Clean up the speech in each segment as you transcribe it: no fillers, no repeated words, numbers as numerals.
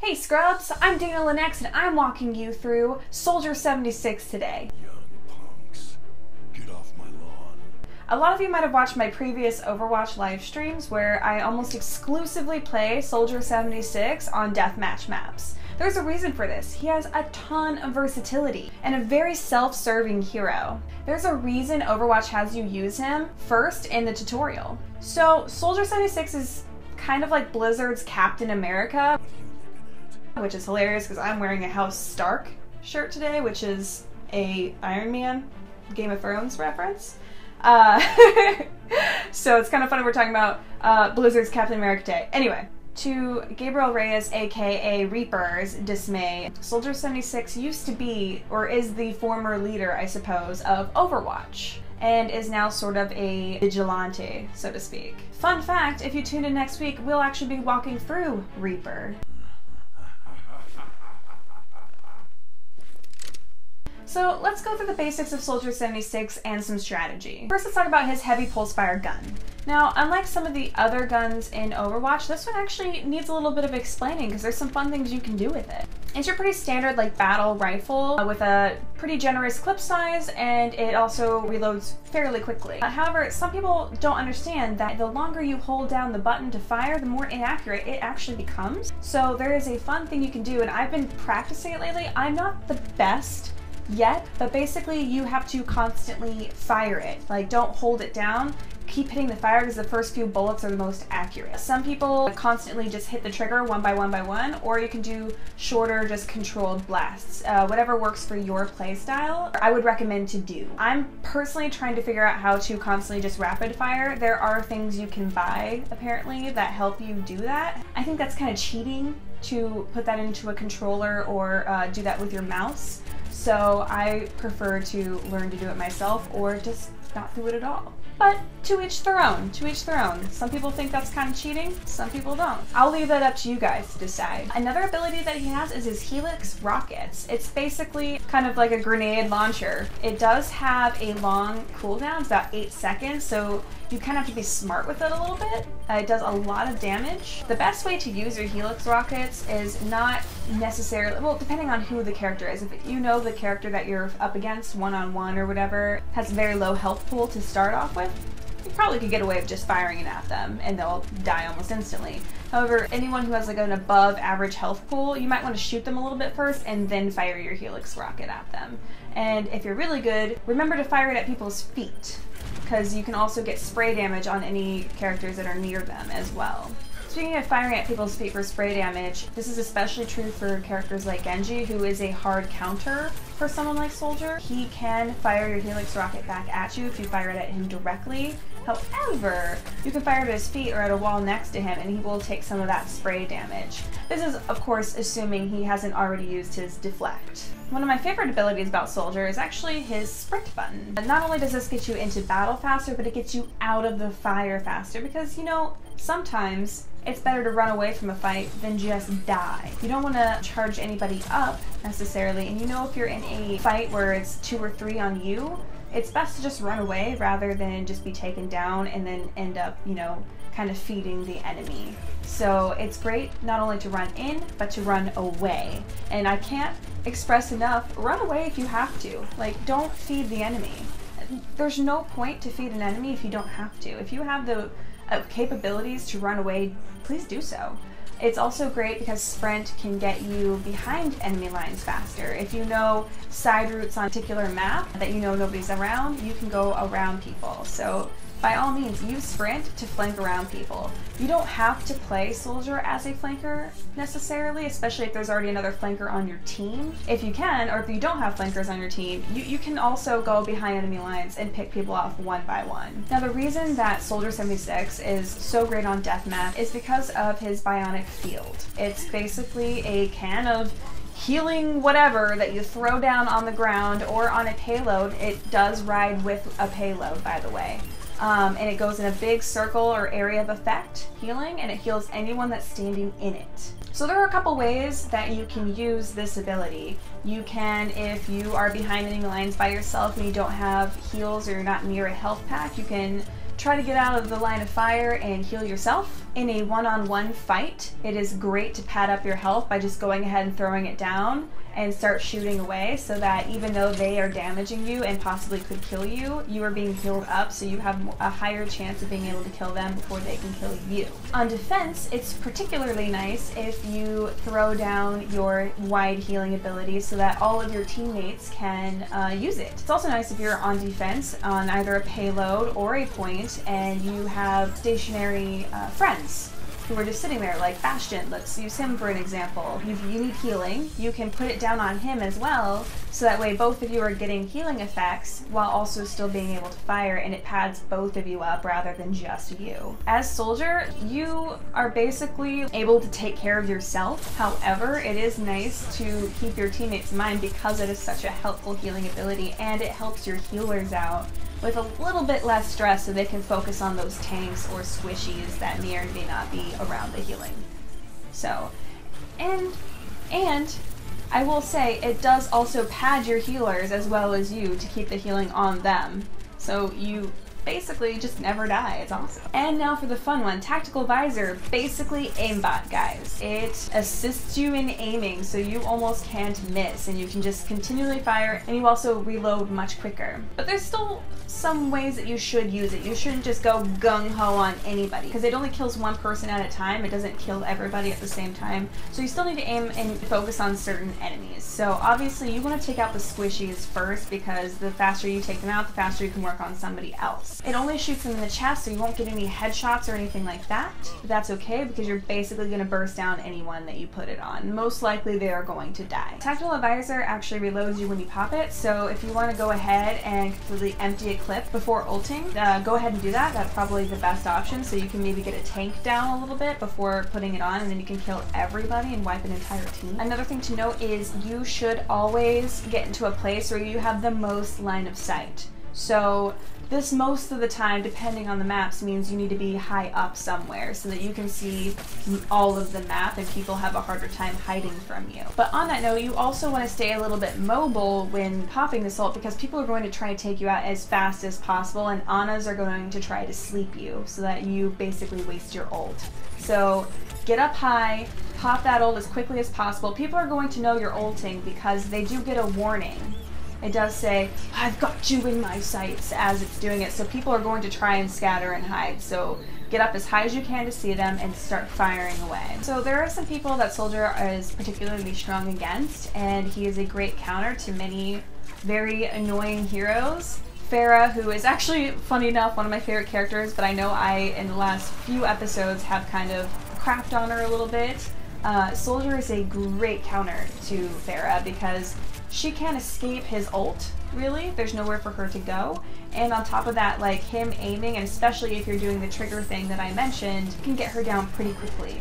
Hey Scrubs, I'm Danalynnex and I'm walking you through Soldier 76 today. Young punks, get off my lawn. A lot of you might have watched my previous Overwatch live streams where I almost exclusively play Soldier 76 on Deathmatch maps. There's a reason for this. He has a ton of versatility and a very self-serving hero. There's a reason Overwatch has you use him first in the tutorial. So Soldier 76 is kind of like Blizzard's Captain America, which is hilarious because I'm wearing a House Stark shirt today, which is a Iron Man Game of Thrones reference. So it's kind of funny we're talking about Blizzard's Captain America today. Anyway, to Gabriel Reyes, aka Reaper's dismay, Soldier 76 used to be, or is the former leader, I suppose, of Overwatch, and is now sort of a vigilante, so to speak. Fun fact, if you tune in next week, we'll actually be walking through Reaper. So let's go through the basics of Soldier 76 and some strategy. First, let's talk about his heavy pulse fire gun. Now, unlike some of the other guns in Overwatch, this one actually needs a little bit of explaining because there's some fun things you can do with it. It's your pretty standard like battle rifle with a pretty generous clip size, and it also reloads fairly quickly. However, some people don't understand that the longer you hold down the button to fire, the more inaccurate it actually becomes. So there is a fun thing you can do, and I've been practicing it lately. I'm not the best yet, but basically you have to constantly fire it. Like, don't hold it down. Keep hitting the fire because the first few bullets are the most accurate. Some people constantly just hit the trigger one by one, or you can do shorter, just controlled blasts. Whatever works for your playstyle, I would recommend to do. I'm personally trying to figure out how to constantly just rapid fire. There are things you can buy, apparently, that help you do that. I think that's kind of cheating to put that into a controller or do that with your mouse. So I prefer to learn to do it myself or just not do it at all. But to each their own, to each their own. Some people think that's kind of cheating, some people don't. I'll leave that up to you guys to decide. Another ability that he has is his Helix Rockets. It's basically kind of like a grenade launcher. It does have a long cooldown, it's about 8 seconds, so you kind of have to be smart with it a little bit. It does a lot of damage. The best way to use your Helix Rockets is not necessarily, well, depending on who the character is. If you know the character that you're up against one-on-one or whatever has very low health pool to start off with, you probably could get away with just firing it at them and they'll die almost instantly. However, anyone who has like an above average health pool, you might want to shoot them a little bit first and then fire your Helix Rocket at them. And if you're really good, remember to fire it at people's feet, because you can also get spray damage on any characters that are near them as well. Speaking of firing at people's feet for spray damage, this is especially true for characters like Genji, who is a hard counter for someone like Soldier. He can fire your Helix Rocket back at you if you fire it at him directly. However, you can fire it at his feet or at a wall next to him and he will take some of that spray damage. This is, of course, assuming he hasn't already used his deflect. One of my favorite abilities about Soldier is actually his sprint button. Not only does this get you into battle faster, but it gets you out of the fire faster because, you know, sometimes it's better to run away from a fight than just die. You don't want to charge anybody up necessarily, and you know if you're in a fight where it's 2 or 3 on you, it's best to just run away rather than just be taken down and then end up, you know, kind of feeding the enemy. So it's great not only to run in, but to run away. And I can't express enough, run away if you have to. Like, don't feed the enemy. There's no point to feed an enemy if you don't have to. If you have the capabilities to run away, please do so. It's also great because sprint can get you behind enemy lines faster. If you know side routes on a particular map that you know nobody's around, you can go around people. So by all means, use sprint to flank around people. You don't have to play Soldier as a flanker necessarily, especially if there's already another flanker on your team. If you can, or if you don't have flankers on your team, you can also go behind enemy lines and pick people off one by one. Now, the reason that Soldier 76 is so great on Deathmatch is because of his bionic field. It's basically a can of healing whatever that you throw down on the ground or on a payload. It does ride with a payload, by the way. And it goes in a big circle or area of effect, healing, and it heals anyone that's standing in it. So there are a couple ways that you can use this ability. You can, if you are behind enemy lines by yourself and you don't have heals or you're not near a health pack, you can try to get out of the line of fire and heal yourself. In a one-on-one fight, it is great to pad up your health by just going ahead and throwing it down and start shooting away, so that even though they are damaging you and possibly could kill you, you are being healed up, so you have a higher chance of being able to kill them before they can kill you. On defense, it's particularly nice if you throw down your wide healing ability so that all of your teammates can use it. It's also nice if you're on defense on either a payload or a point and you have stationary friends who are just sitting there, like Bastion. Let's use him for an example. You need healing, you can put it down on him as well, so that way both of you are getting healing effects while also still being able to fire, and it pads both of you up rather than just you. As Soldier, you are basically able to take care of yourself. However, it is nice to keep your teammates in mind because it is such a helpful healing ability, and it helps your healers out with a little bit less stress so they can focus on those tanks or squishies that may or may not be around the healing. So, and I will say it does also pad your healers as well as you to keep the healing on them. So you basically just never die. It's awesome. And now for the fun one, Tactical Visor, basically aimbot, guys. It assists you in aiming, so you almost can't miss, and you can just continually fire, and you also reload much quicker. But there's still some ways that you should use it. You shouldn't just go gung-ho on anybody, because it only kills one person at a time. It doesn't kill everybody at the same time. So you still need to aim and focus on certain enemies. So obviously you want to take out the squishies first, because the faster you take them out, the faster you can work on somebody else. It only shoots them in the chest, so you won't get any headshots or anything like that. But that's okay, because you're basically going to burst down anyone that you put it on. Most likely they are going to die. Tactical Visor actually reloads you when you pop it, so if you want to go ahead and completely empty a clip before ulting, go ahead and do that. That's probably the best option, so you can maybe get a tank down a little bit before putting it on, and then you can kill everybody and wipe an entire team. Another thing to note is you should always get into a place where you have the most line of sight. So this most of the time, depending on the maps, means you need to be high up somewhere so that you can see all of the map and people have a harder time hiding from you. But on that note, you also want to stay a little bit mobile when popping this ult, because people are going to try to take you out as fast as possible, and Anas are going to try to sleep you so that you basically waste your ult. So get up high, pop that ult as quickly as possible. People are going to know you're ulting because they do get a warning. It does say, "I've got you in my sights," as it's doing it, so people are going to try and scatter and hide. So get up as high as you can to see them and start firing away. So there are some people that Soldier is particularly strong against, and he is a great counter to many very annoying heroes. Pharah, who is actually, funny enough, one of my favorite characters, but I know in the last few episodes, have kind of crapped on her a little bit. Soldier is a great counter to Pharah because she can't escape his ult, really. There's nowhere for her to go. And on top of that, like him aiming, and especially if you're doing the trigger thing that I mentioned, you can get her down pretty quickly.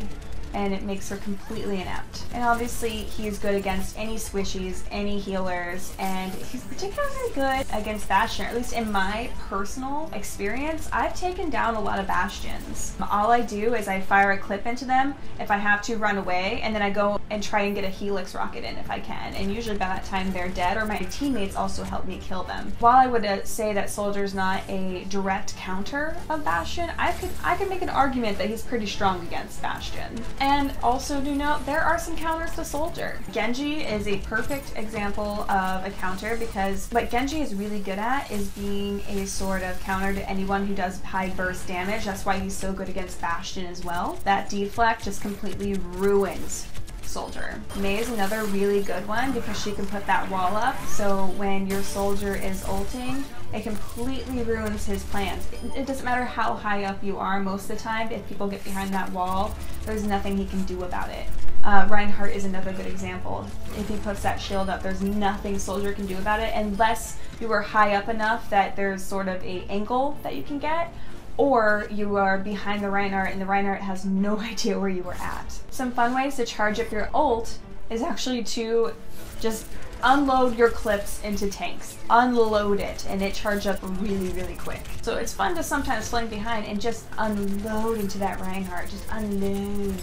And it makes her completely inept. And obviously he's good against any squishies, any healers, and he's particularly good against Bastion, or at least in my personal experience. I've taken down a lot of Bastions. All I do is I fire a clip into them, if I have to run away, and then I go and try and get a Helix Rocket in if I can, and usually by that time they're dead, or my teammates also help me kill them. While I would say that Soldier's not a direct counter of Bastion, I could make an argument that he's pretty strong against Bastion. And also do note, there are some counters to Soldier. Genji is a perfect example of a counter, because what Genji is really good at is being a sort of counter to anyone who does high burst damage. That's why he's so good against Bastion as well. That deflect just completely ruins Soldier. Mei is another really good one because she can put that wall up, so when your Soldier is ulting, it completely ruins his plans. It doesn't matter how high up you are most of the time, if people get behind that wall, there's nothing he can do about it. Reinhardt is another good example. If he puts that shield up, there's nothing Soldier can do about it unless you are high up enough that there's sort of a angle that you can get, or you are behind the Reinhardt and the Reinhardt has no idea where you were at. Some fun ways to charge up your ult is actually to just unload your clips into tanks. Unload it, and it charges up really, really quick. So it's fun to sometimes flank behind and just unload into that Reinhardt. Just unload.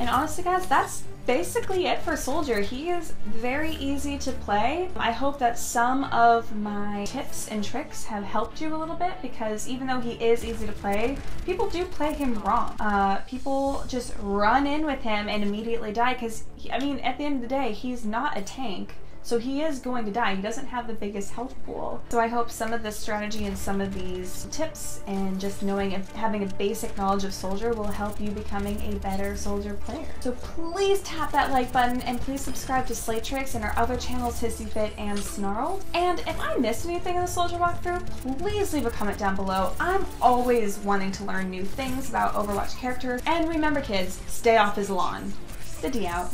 And honestly, guys, that's basically it for Soldier. He is very easy to play. I hope that some of my tips and tricks have helped you a little bit, because even though he is easy to play, people do play him wrong. People just run in with him and immediately die because, I mean, at the end of the day, he's not a tank. So he is going to die. He doesn't have the biggest health pool. So I hope some of this strategy and some of these tips and just knowing and having a basic knowledge of Soldier will help you becoming a better Soldier player. So please tap that like button and please subscribe to SLAYTRIX and our other channels, HissyFit and Snarl. And if I missed anything in the Soldier walkthrough, please leave a comment down below. I'm always wanting to learn new things about Overwatch characters. And remember kids, stay off his lawn. The D out.